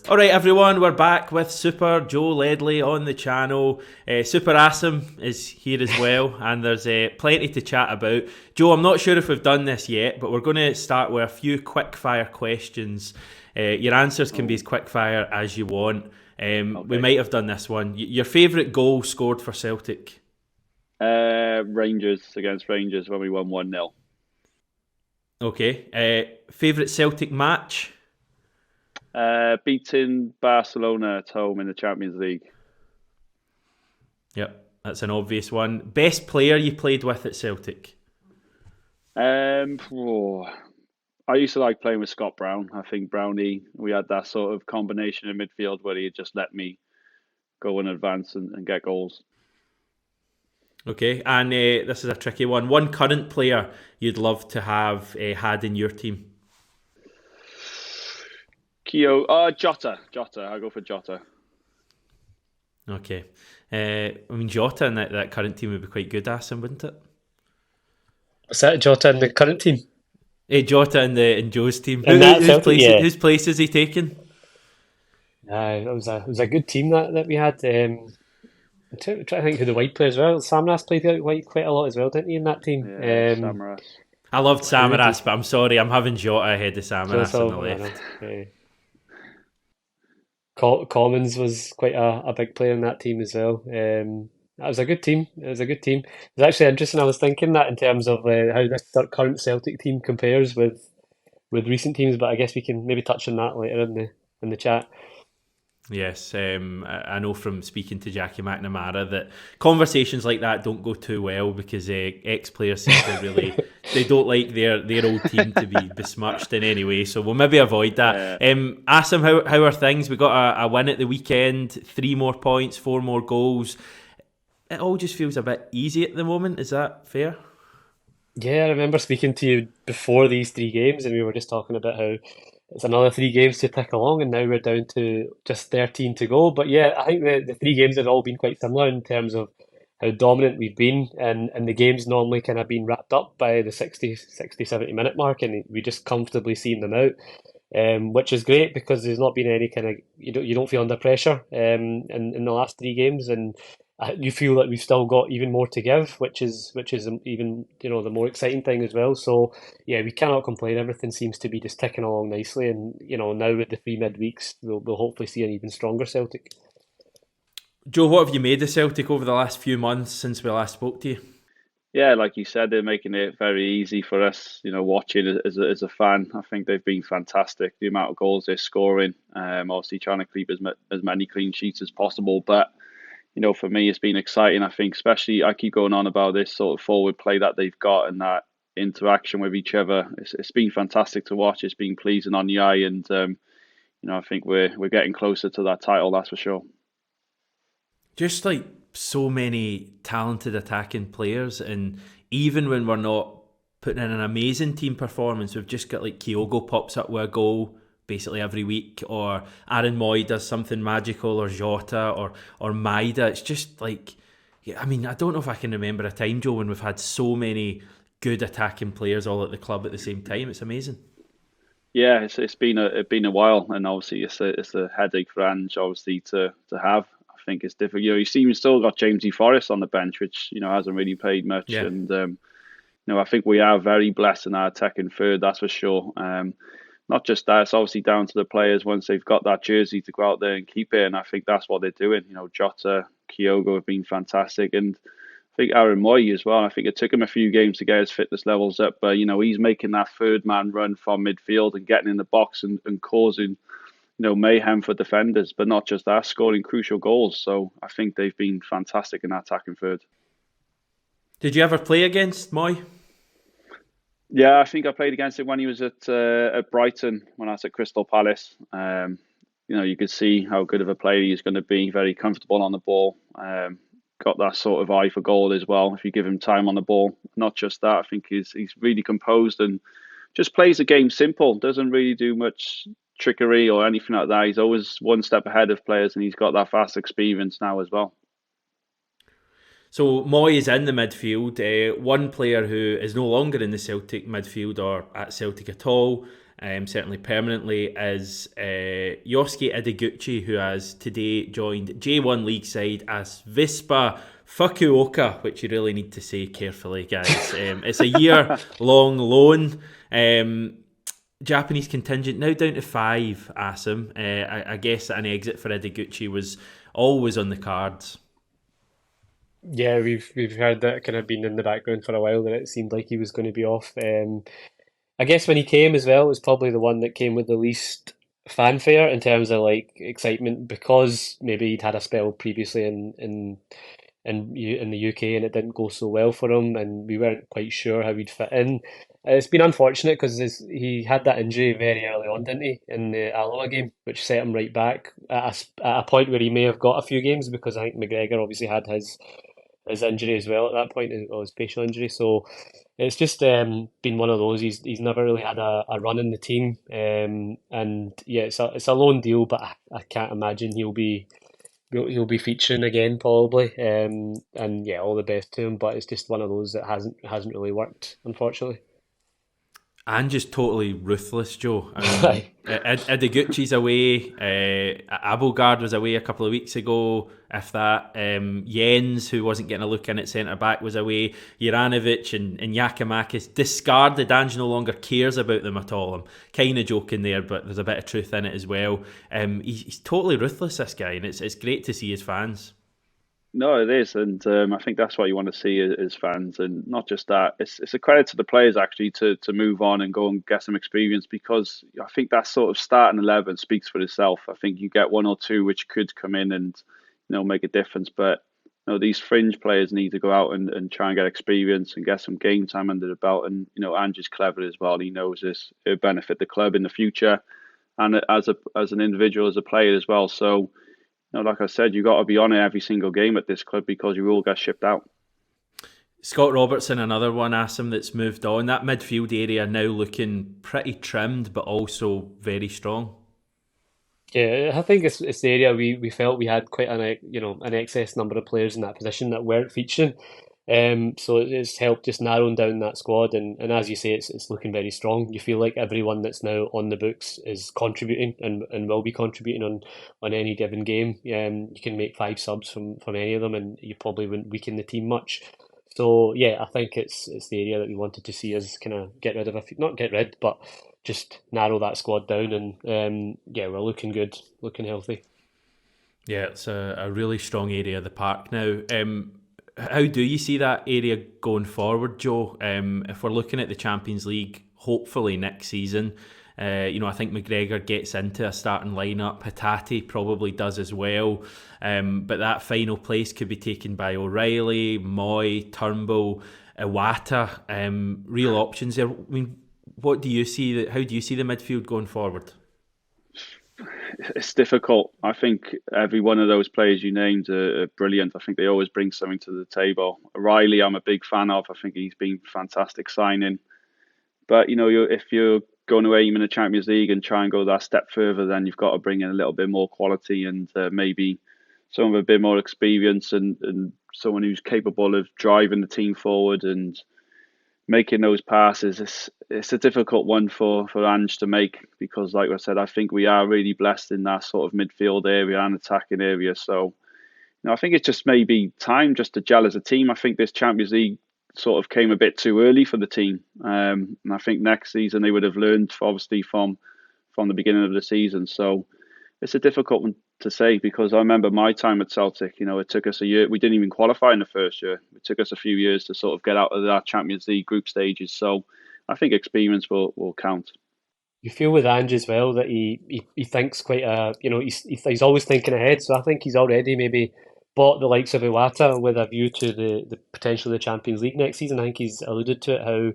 Alright everyone, we're back with Super Joe Ledley on the channel. Super Asim is here as well, and there's plenty to chat about. Joe, I'm not sure if we've done this yet, but we're going to start with a few quick fire questions. Your answers can be as quick fire as you want. We might have done this one. Your favourite goal scored for Celtic? Rangers against Rangers when we won 1-0. Okay. Favourite Celtic match? Beating Barcelona at home in the Champions League. Yep, that's an obvious one. Best player you played with at Celtic? I used to like playing with Scott Brown. I think Brownie, we had that sort of combination in midfield where he just let me go in advance and get goals. Okay, and this is a tricky one. One current player you'd love to have had in your team? Jota. I go for Jota. Okay. I mean, Jota in that current team would be quite good, Asim, wouldn't it? Was that Jota in the current team? Jota in Joe's team. In that Celtic, yeah. Whose place is he taking? It was a good team that we had. I'm trying to think who the white players were. Samras played out white quite a lot as well, didn't he, in that team? Yeah, Samaras. I loved Samaras, but I'm sorry, I'm having Jota ahead of Samaras on the left. Commons was quite a big player in that team as well. That was a good team. It was a good team. It was actually interesting. I was thinking that in terms of how this current Celtic team compares with recent teams, but I guess we can maybe touch on that later in the chat. Yes, I know from speaking to Jackie McNamara that conversations like that don't go too well because ex-players seem to really, they don't like their old team to be besmirched in any way, so we'll maybe avoid that. Asim, how are things? We got a win at the weekend, 3 more points, 4 more goals. It all just feels a bit easy at the moment, is that fair? Yeah, I remember speaking to you before these 3 games and we were just talking about how it's another 3 games to tick along, and now we're down to just 13 to go. But yeah, I think the 3 games have all been quite similar in terms of how dominant we've been, and the games normally kind of been wrapped up by the 70 minute mark, and we just comfortably seen them out, which is great because there's not been any kind of, you don't feel under pressure in the last 3 games, and you feel that we've still got even more to give, which is even the more exciting thing as well. So yeah, we cannot complain. Everything seems to be just ticking along nicely, and now with the 3 midweeks, we'll hopefully see an even stronger Celtic. Joe, what have you made of Celtic over the last few months since we last spoke to you? Yeah, like you said, they're making it very easy for us, watching as a fan. I think they've been fantastic. The amount of goals they're scoring, obviously trying to keep as many clean sheets as possible. But, for me, it's been exciting. I think, especially, I keep going on about this sort of forward play that they've got and that interaction with each other. It's been fantastic to watch. It's been pleasing on the eye, and I think we're getting closer to that title. That's for sure. Just like so many talented attacking players, and even when we're not putting in an amazing team performance, we've just got like Kyogo pops up with a goal basically every week, or Aaron Moy does something magical, or Jota or Maida. It's just like, I mean, I don't know if I can remember a time, Joe, when we've had so many good attacking players all at the club at the same time. It's amazing. Yeah, it's been a while, and obviously it's a headache for Ange, obviously to have. I think it's difficult. You see, we've still got Jamesy Forrest on the bench, which hasn't really played much, Yeah. and I think we are very blessed in our attacking third. That's for sure. Not just that, it's obviously down to the players once they've got that jersey to go out there and keep it, and I think that's what they're doing. Jota, Kyogo have been fantastic, and I think Aaron Moy as well. I think it took him a few games to get his fitness levels up, but he's making that third man run from midfield and getting in the box and causing mayhem for defenders, but not just that, scoring crucial goals. So I think they've been fantastic in that attacking third. Did you ever play against Moy? Yeah, I think I played against him when he was at Brighton, when I was at Crystal Palace. You could see how good of a player he's going to be, very comfortable on the ball. Got that sort of eye for goal as well if you give him time on the ball. Not just that, I think he's really composed and just plays the game simple, doesn't really do much trickery or anything like that. He's always one step ahead of players, and he's got that fast experience now as well. So Moy is in the midfield. One player who is no longer in the Celtic midfield or at Celtic at all certainly permanently, is Yosuke Ideguchi, who has today joined J1 League side as Vispa Fukuoka, which you really need to say carefully, guys. It's a year-long loan. Japanese contingent now down to 5, Asim. I guess an exit for Ideguchi was always on the cards. Yeah, we've heard that kind of been in the background for a while that it seemed like he was going to be off. I guess when he came as well, it was probably the one that came with the least fanfare in terms of like excitement because maybe he'd had a spell previously in the UK and it didn't go so well for him, and we weren't quite sure how he'd fit in. It's been unfortunate because he had that injury very early on, didn't he, in the Alloa game, which set him right back at a point where he may have got a few games because I think McGregor obviously had his injury as well at that point, or his facial injury. So it's just been one of those. He's never really had a run in the team, and yeah, it's a loan deal, but I can't imagine he'll be featuring again probably. And yeah, all the best to him. But it's just one of those that hasn't really worked, unfortunately. And just totally ruthless, Joe. I mean, Ideguchi's away. Abelgard was away a couple of weeks ago, if that. Jens, who wasn't getting a look in at centre back, was away. Juranovic and Yakimakis discarded. Ange no longer cares about them at all. I'm kind of joking there, but there's a bit of truth in it as well. He's totally ruthless, this guy, and it's great to see his fans. No, it is, and I think that's what you want to see as fans, and not just that. It's a credit to the players actually to move on and go and get some experience, because I think that sort of starting 11 speaks for itself. I think you get one or two which could come in and make a difference, but these fringe players need to go out and try and get experience and get some game time under the belt. And Ange is clever as well. He knows this it'll benefit the club in the future, and as an individual, as a player as well. So. Like I said, you've got to be on it every single game at this club because you will get shipped out. Scott Robertson, another one, Asim, that's moved on. That midfield area now looking pretty trimmed, but also very strong. Yeah, I think it's the area we felt we had quite an excess number of players in that position that weren't featuring. So it's helped just narrowing down that squad, and as you say, it's looking very strong. You feel like everyone that's now on the books is contributing and will be contributing on any given game. You can make 5 subs from any of them, and you probably wouldn't weaken the team much. So yeah, I think it's the area that we wanted to see us kind of get rid of not get rid, but just narrow that squad down, and yeah, we're looking good, looking healthy. Yeah, it's a really strong area of the park now. How do you see that area going forward, Joe? If we're looking at the Champions League, hopefully next season, I think McGregor gets into a starting lineup. Hatate probably does as well. But that final place could be taken by O'Reilly, Moy, Turnbull, Iwata. Real options there. I mean, what do you see? How do you see the midfield going forward? It's difficult. I think every one of those players you named are brilliant. I think they always bring something to the table. O'Reilly, I'm a big fan of. I think he's been fantastic signing. But if you're going to aim in the Champions League and try and go that step further, then you've got to bring in a little bit more quality and maybe some of a bit more experience and someone who's capable of driving the team forward and making those passes. It's a difficult one for Ange to make because, like I said, I think we are really blessed in that sort of midfield area and attacking area. So, I think it's just maybe time just to gel as a team. I think this Champions League sort of came a bit too early for the team, and I think next season they would have learned obviously from the beginning of the season. So it's a difficult one to say because I remember my time at Celtic. It took us a year. We didn't even qualify in the first year. It took us a few years to sort of get out of that Champions League group stages. So I think experience will count. You feel with Ange as well that he thinks quite he's always thinking ahead. So I think he's already maybe bought the likes of Iwata with a view to the potential of the Champions League next season. I think he's alluded to it, how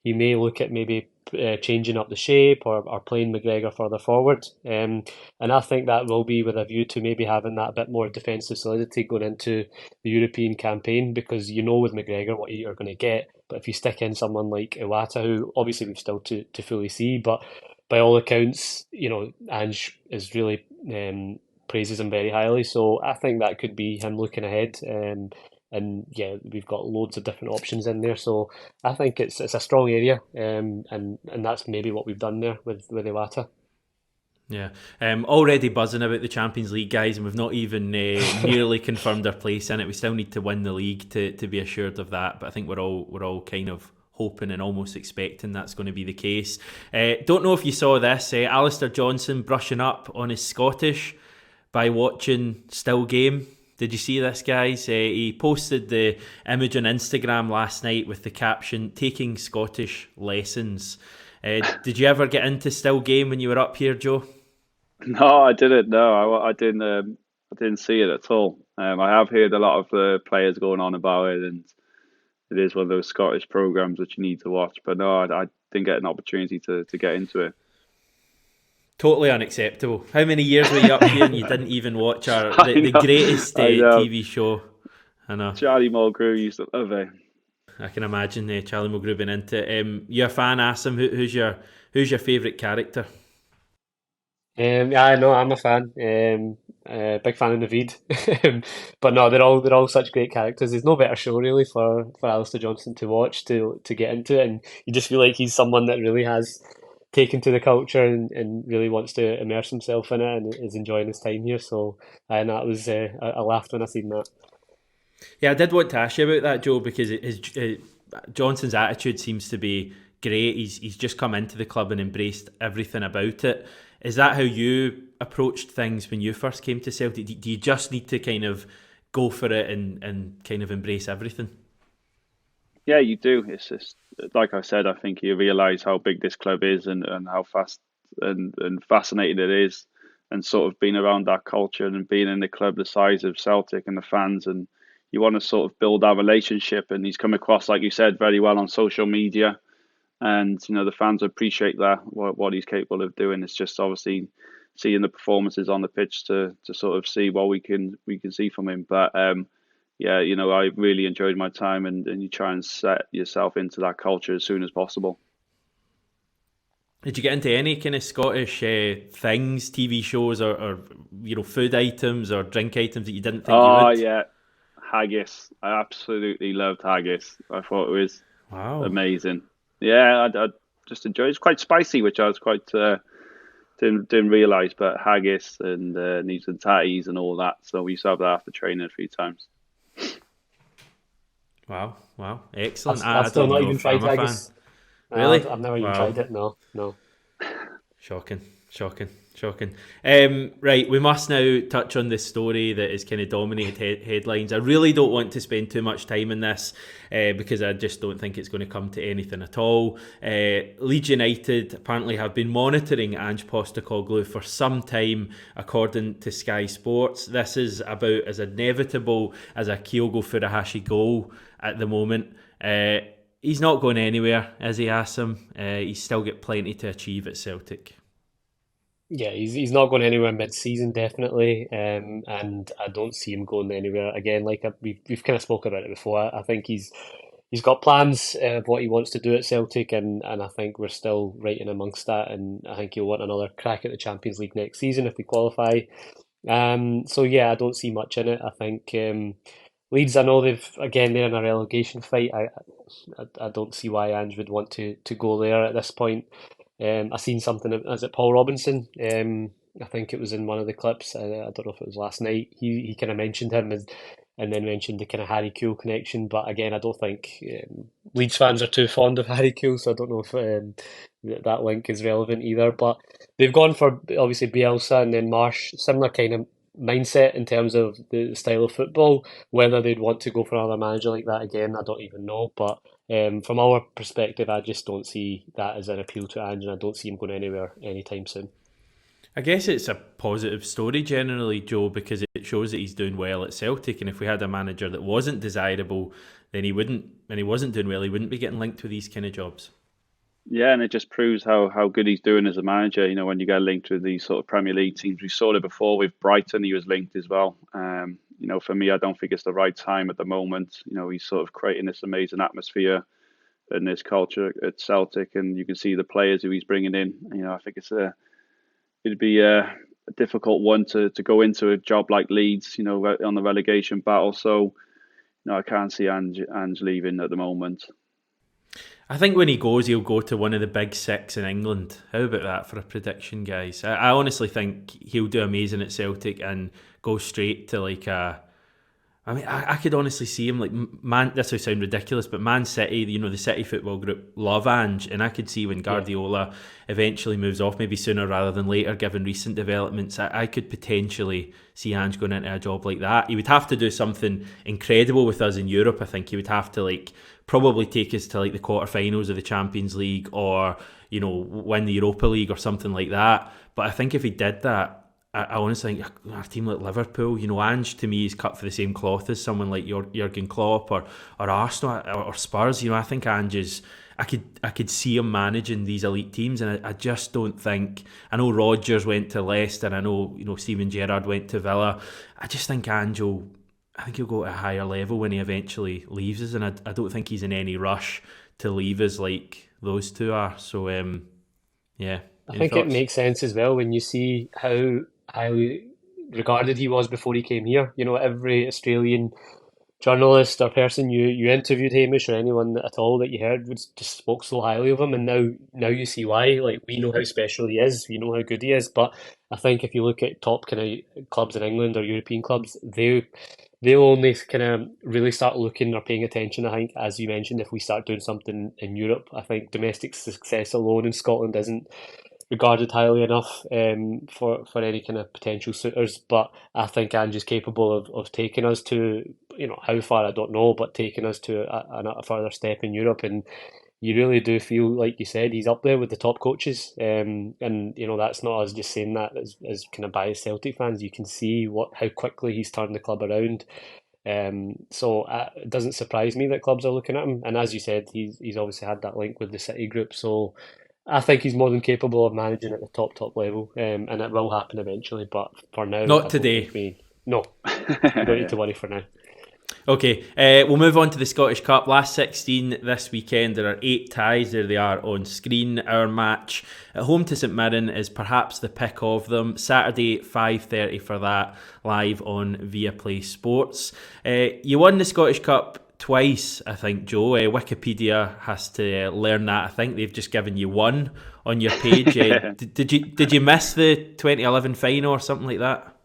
he may look at maybe changing up the shape or playing McGregor further forward. And I think that will be with a view to maybe having that bit more defensive solidity going into the European campaign, because with McGregor what you're going to get. But if you stick in someone like Iwata, who obviously we've still to fully see, but by all accounts, Ange is really praises him very highly. So I think that could be him looking ahead. and yeah, we've got loads of different options in there. So I think it's a strong area, and that's maybe what we've done there with Iwata. Yeah, already buzzing about the Champions League, guys, and we've not even nearly confirmed our place in it. We still need to win the league to be assured of that. But I think we're all kind of hoping and almost expecting that's going to be the case. Don't know if you saw this. Alistair Johnson brushing up on his Scottish by watching Still Game. Did you see this, guys? He posted the image on Instagram last night with the caption, "Taking Scottish lessons." Did you ever get into Still Game when you were up here, Joe? No, I didn't. No, I didn't. I didn't see it at all. I have heard a lot of the players going on about it, and it is one of those Scottish programs that you need to watch. But no, I didn't get an opportunity to get into it. Totally unacceptable. How many years were you up here and you didn't even watch the know, greatest I know. TV show? I know. Charlie Mulgrew used to love it. I can imagine Charlie Mulgrew being into it. You a fan, Asim? Who's your favourite character? Yeah, I know I'm a fan. Big fan of Naveed. But no, they're all such great characters. There's no better show really for Alistair Johnston to watch to get into it, and you just feel like he's someone that really has taken to the culture and really wants to immerse himself in it and is enjoying his time here. So, and that was I laughed when I seen that. Yeah, I did want to ask you about that, Joe, because Johnson's attitude seems to be great. He's just come into the club and embraced everything about it. Is that how you approached things when you first came to Celtic? Do you just need to kind of go for it and kind of embrace everything? Yeah, you do. It's just like I said. I think you realise how big this club is and how fast and fascinating it is, and sort of being around that culture and being in the club the size of Celtic and the fans, and you want to sort of build that relationship. And he's come across, like you said, very well on social media, and the fans appreciate that what he's capable of doing. It's just obviously seeing the performances on the pitch to sort of see what we can see from him. But yeah, I really enjoyed my time, and you try and set yourself into that culture as soon as possible. Did you get into any kind of Scottish things, TV shows, or food items or drink items that you didn't think you Oh would? yeah, haggis. I absolutely loved haggis. I thought it was Wow. amazing. Yeah, I just enjoyed it. It's quite spicy, which I was quite didn't realise, but haggis and needs and tatties and all that. So we used to have that after training a few times. Wow, excellent. I've I still don't not even know even if tried I'm a fan. haggis. Really? I've never even Wow. tried it. No, no. Shocking. Right, we must now touch on this story that has kind of dominated headlines. I really don't want to spend too much time in this because I just don't think it's going to come to anything at all. Leeds United apparently have been monitoring Ange Postecoglou for some time, according to Sky Sports. This is about as inevitable as a Kyogo Furuhashi goal at the moment. He's not going anywhere, as he asks him. He's still got plenty to achieve at Celtic. Yeah, he's not going anywhere mid-season, definitely, and I don't see him going anywhere again. Like we've kind of spoke about it before. I think he's got plans of what he wants to do at Celtic, and I think we're still right in amongst that. And I think he'll want another crack at the Champions League next season if we qualify. So yeah, I don't see much in it. I think Leeds. I know they're in a relegation fight. I don't see why Ange would want to go there at this point. I seen something. Is it Paul Robinson? I think it was in one of the clips. I don't know if it was last night. He kind of mentioned him and then mentioned the kind of Harry Kewell connection. But again, I don't think Leeds fans are too fond of Harry Kewell, so I don't know if that link is relevant either. But they've gone for obviously Bielsa and then Marsh, similar kind of mindset in terms of the style of football. Whether they'd want to go for another manager like that again, I don't even know. But from our perspective, I just don't see that as an appeal to Ange, and I don't see him going anywhere anytime soon. I guess it's a positive story generally, Joe, because it shows that he's doing well at Celtic. And if we had a manager that wasn't desirable, then he wouldn't, and he wasn't doing well, he wouldn't be getting linked with these kind of jobs. Yeah, and it just proves how good he's doing as a manager. When you get linked with these sort of Premier League teams, we saw it before with Brighton. He was linked as well. For me, I don't think it's the right time at the moment. He's sort of creating this amazing atmosphere and this culture at Celtic, and you can see the players who he's bringing in. I think it'd be a difficult one to go into a job like Leeds. On the relegation battle. So No, I can't see Ange leaving at the moment. I think when he goes, he'll go to one of the big six in England. How about that for a prediction, guys? I honestly think he'll do amazing at Celtic and go straight to like a. I mean, I could honestly see him like Man. This will sound ridiculous, but Man City, the City football group, love Ange, and I could see when Guardiola eventually moves off, maybe sooner rather than later, given recent developments. I could potentially see Ange going into a job like that. He would have to do something incredible with us in Europe. I think he would have to probably take us to the quarterfinals of the Champions League, or win the Europa League or something like that. But I think if he did that, I honestly think a team like Liverpool, Ange to me is cut for the same cloth as someone like Jurgen Klopp or Arsenal or Spurs. I think Ange is. I could see him managing these elite teams, and I just don't think. I know Rodgers went to Leicester. I know Steven Gerrard went to Villa. I just think Ange will. I think he'll go at a higher level when he eventually leaves us, and I don't think he's in any rush to leave us like those two are. So yeah. I Any think it thoughts? makes sense as well when you see how highly regarded he was before he came here. Every Australian journalist or person you interviewed, Hamish, or anyone at all that you heard would just spoke so highly of him, and now you see why. Like, we know how special he is, we know how good he is, but I think if you look at top kind of clubs in England or European clubs, they'll only kind of really start looking or paying attention, I think, as you mentioned, if we start doing something in Europe. I think domestic success alone in Scotland isn't regarded highly enough for any kind of potential suitors. But I think Ange is capable of taking us to, how far I don't know, but taking us to a further step in Europe. And you really do feel, like you said, he's up there with the top coaches. And that's not us just saying that as kind of biased Celtic fans. You can see how quickly he's turned the club around. So it doesn't surprise me that clubs are looking at him. And as you said, he's obviously had that link with the City group. So I think he's more than capable of managing at the top level, and it will happen eventually. But for now, Not I don't today. think no, you don't need to worry for now. Okay, we'll move on to the Scottish Cup. Last 16 this weekend. There are 8 ties. There they are on screen. Our match at home to St Mirren is perhaps the pick of them. Saturday, 5:30 for that, live on Viaplay Sports. You won the Scottish Cup twice, I think, Joe. Wikipedia has to learn that. I think they've just given you one on your page. Did you miss the 2011 final or something like that?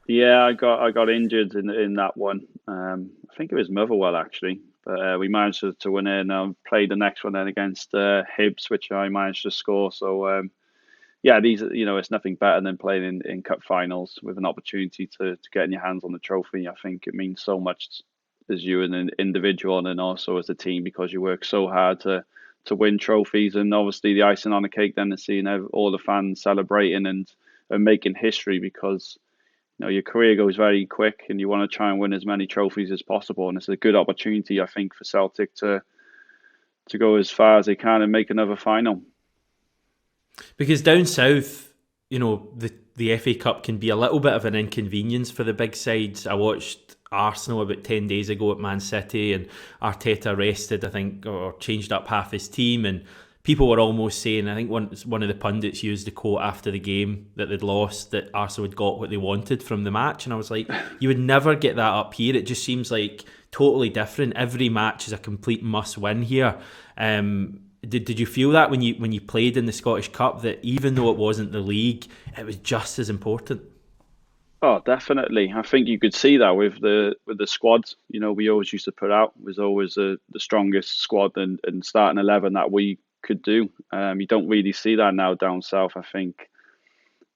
Yeah, I got injured in that one. I think it was Motherwell actually, but we managed to win it, and played the next one then against Hibs, which I managed to score. So yeah, these it's nothing better than playing in cup finals with an opportunity to get in your hands on the trophy. I think it means so much as you and an individual, and then also as a team, because you work so hard to win trophies, and obviously the icing on the cake then is seeing all the fans celebrating and making history, because your career goes very quick, and you want to try and win as many trophies as possible. And it's a good opportunity, I think, for Celtic to go as far as they can and make another final. Because down south, the FA Cup can be a little bit of an inconvenience for the big sides. I watched Arsenal about 10 days ago at Man City, and Arteta rested, I think, or changed up half his team, and people were almost saying, I think one of the pundits used the quote after the game that they'd lost, that Arsenal had got what they wanted from the match. And I was like, you would never get that up here. It just seems like totally different. Every match is a complete must-win here. Did you feel that when you played in the Scottish Cup, that even though it wasn't the league, it was just as important? Oh, definitely. I think you could see that with the squad. We always used to put out was always the strongest squad and starting 11 that we could do. You don't really see that now down south. I think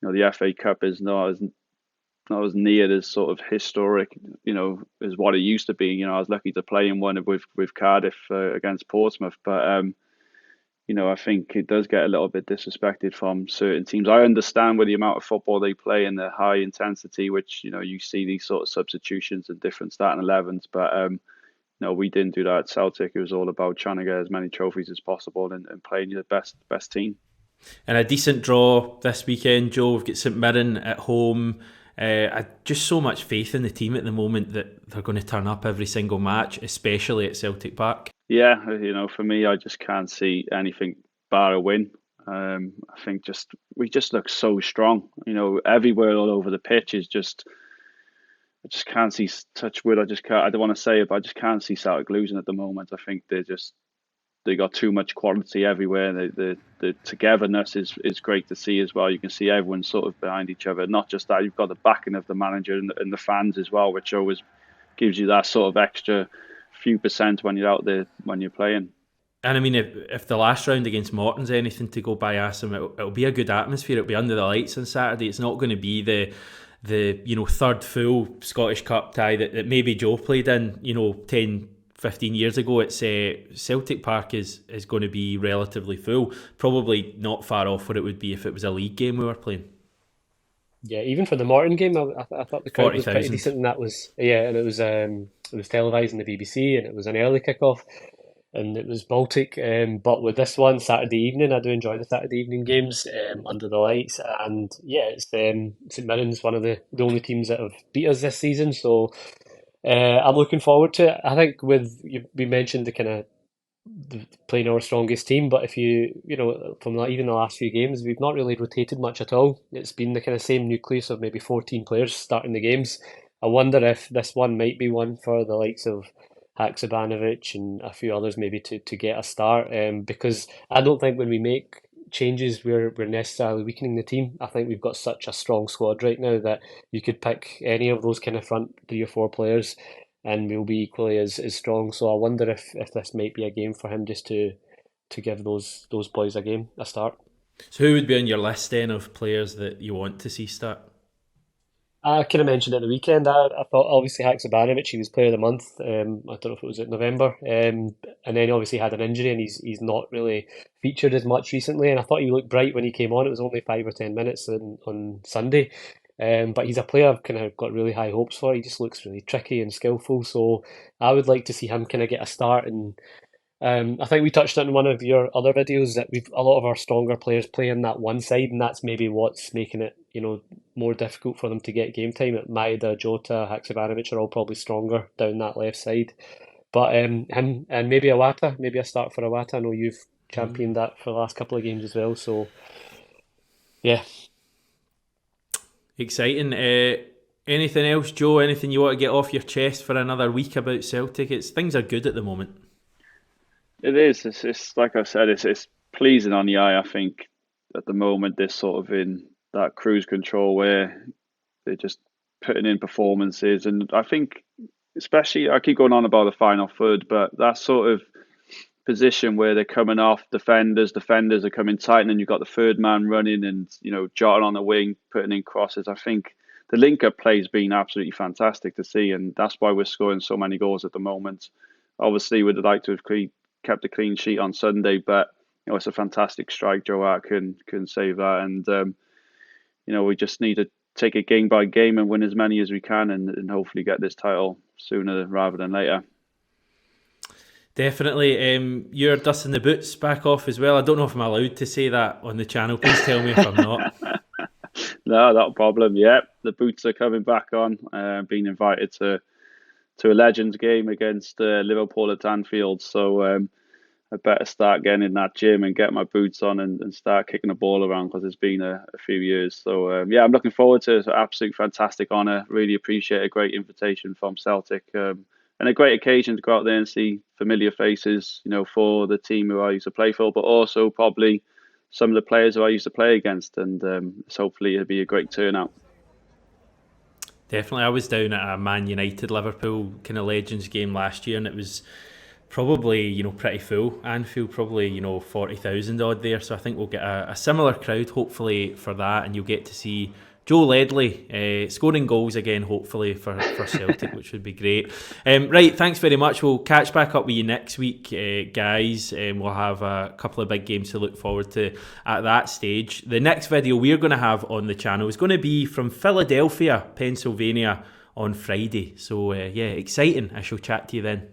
the FA Cup is not as near as sort of historic, as what it used to be. I was lucky to play in one with Cardiff against Portsmouth, but I think it does get a little bit disrespected from certain teams. I understand with the amount of football they play and the high intensity, which you see these sort of substitutions and different starting 11s, but no, we didn't do that at Celtic. It was all about trying to get as many trophies as possible and playing your best team. And a decent draw this weekend, Joe. We've got St Mirren at home. I just so much faith in the team at the moment that they're going to turn up every single match, especially at Celtic Park. Yeah, for me, I just can't see anything bar a win. I think we just look so strong. Everywhere all over the pitch is just I just can't see, touch wood, I just can't, I don't want to say it, but I just can't see Celtic losing at the moment. I think they got too much quality everywhere. The togetherness is great to see as well. You can see everyone sort of behind each other. Not just that, you've got the backing of the manager and the fans as well, which always gives you that sort of extra few percent when you're out there, when you're playing. And I mean, if the last round against Morton's anything to go by, Asim, it'll be a good atmosphere. It'll be under the lights on Saturday. It's not going to be the third full Scottish Cup tie that maybe Joe played in 10, 15 years ago. It's Celtic Park is going to be relatively full, probably not far off what it would be if it was a league game we were playing. Yeah, even for the Morton game, I thought the crowd was pretty 40,000. decent, and that was and it was televised on the BBC, and it was an early kickoff, and it was Baltic. But with this one, Saturday evening, I do enjoy the Saturday evening games under the lights, and yeah, it's St Mirren's one of the only teams that have beat us this season, so I'm looking forward to it. I think we mentioned the kind of playing our strongest team, but if from even the last few games, we've not really rotated much at all. It's been the kind of same nucleus of maybe 14 players starting the games. I wonder if this one might be one for the likes of Haksabanovic and a few others maybe to get a start. Because I don't think when we make changes we're necessarily weakening the team. I think we've got such a strong squad right now that you could pick any of those kind of front 3 or 4 players and we'll be equally as strong. So I wonder if this might be a game for him just to give those boys a start. So who would be on your list then of players that you want to see start? I kind of mentioned at the weekend. I thought obviously Haksabanovic, he was Player of the Month. I don't know if it was in November, and then obviously had an injury and he's not really featured as much recently. And I thought he looked bright when he came on. It was only 5 or 10 minutes on Sunday, but he's a player I've kind of got really high hopes for. He just looks really tricky and skillful. So I would like to see him kind of get a start. And I think we touched on in one of your other videos that we've a lot of our stronger players play on that one side, and that's maybe what's making it more difficult for them to get game time. Maeda, Jota, Haksabanovic are all probably stronger down that left side. But him and maybe Iwata, maybe a start for Iwata. I know you've championed that for the last couple of games as well. So yeah, Exciting. Anything else, Joe? Anything you want to get off your chest for another week about Celtic? Things are good at the moment. It is. It's like I said. It's pleasing on the eye. I think at the moment they're sort of in that cruise control where they're just putting in performances, and I think especially I keep going on about the final third, but that sort of position where they're coming off defenders are coming tight, and then you've got the third man running and Jota on the wing putting in crosses. I think the link-up play has been absolutely fantastic to see, and that's why we're scoring so many goals at the moment. Obviously, we'd like to have kept a clean sheet on Sunday, but it's a fantastic strike. Joe Hart can save that, and we just need to take it game by game and win as many as we can, and hopefully get this title sooner rather than later. Definitely. You're dusting the boots back off as well. I don't know if I'm allowed to say that on the channel. Please tell me if I'm not. No, not a problem. Yeah, the boots are coming back on. Being invited to a Legends game against Liverpool at Anfield. So I better start getting in that gym and get my boots on and start kicking the ball around, because it's been a few years. So I'm looking forward to it. It's an absolute fantastic honour. Really appreciate a great invitation from Celtic. And a great occasion to go out there and see familiar faces, for the team who I used to play for, but also probably some of the players who I used to play against. And hopefully it'll be a great turnout. Definitely. I was down at a Man United Liverpool kind of Legends game last year, and it was probably pretty full. Anfield probably 40,000 odd there, so I think we'll get a similar crowd hopefully for that, and you'll get to see Joe Ledley scoring goals again, hopefully for Celtic, which would be great. Right, thanks very much. We'll catch back up with you next week, guys. We'll have a couple of big games to look forward to at that stage. The next video we're going to have on the channel is going to be from Philadelphia, Pennsylvania on Friday. So exciting. I shall chat to you then.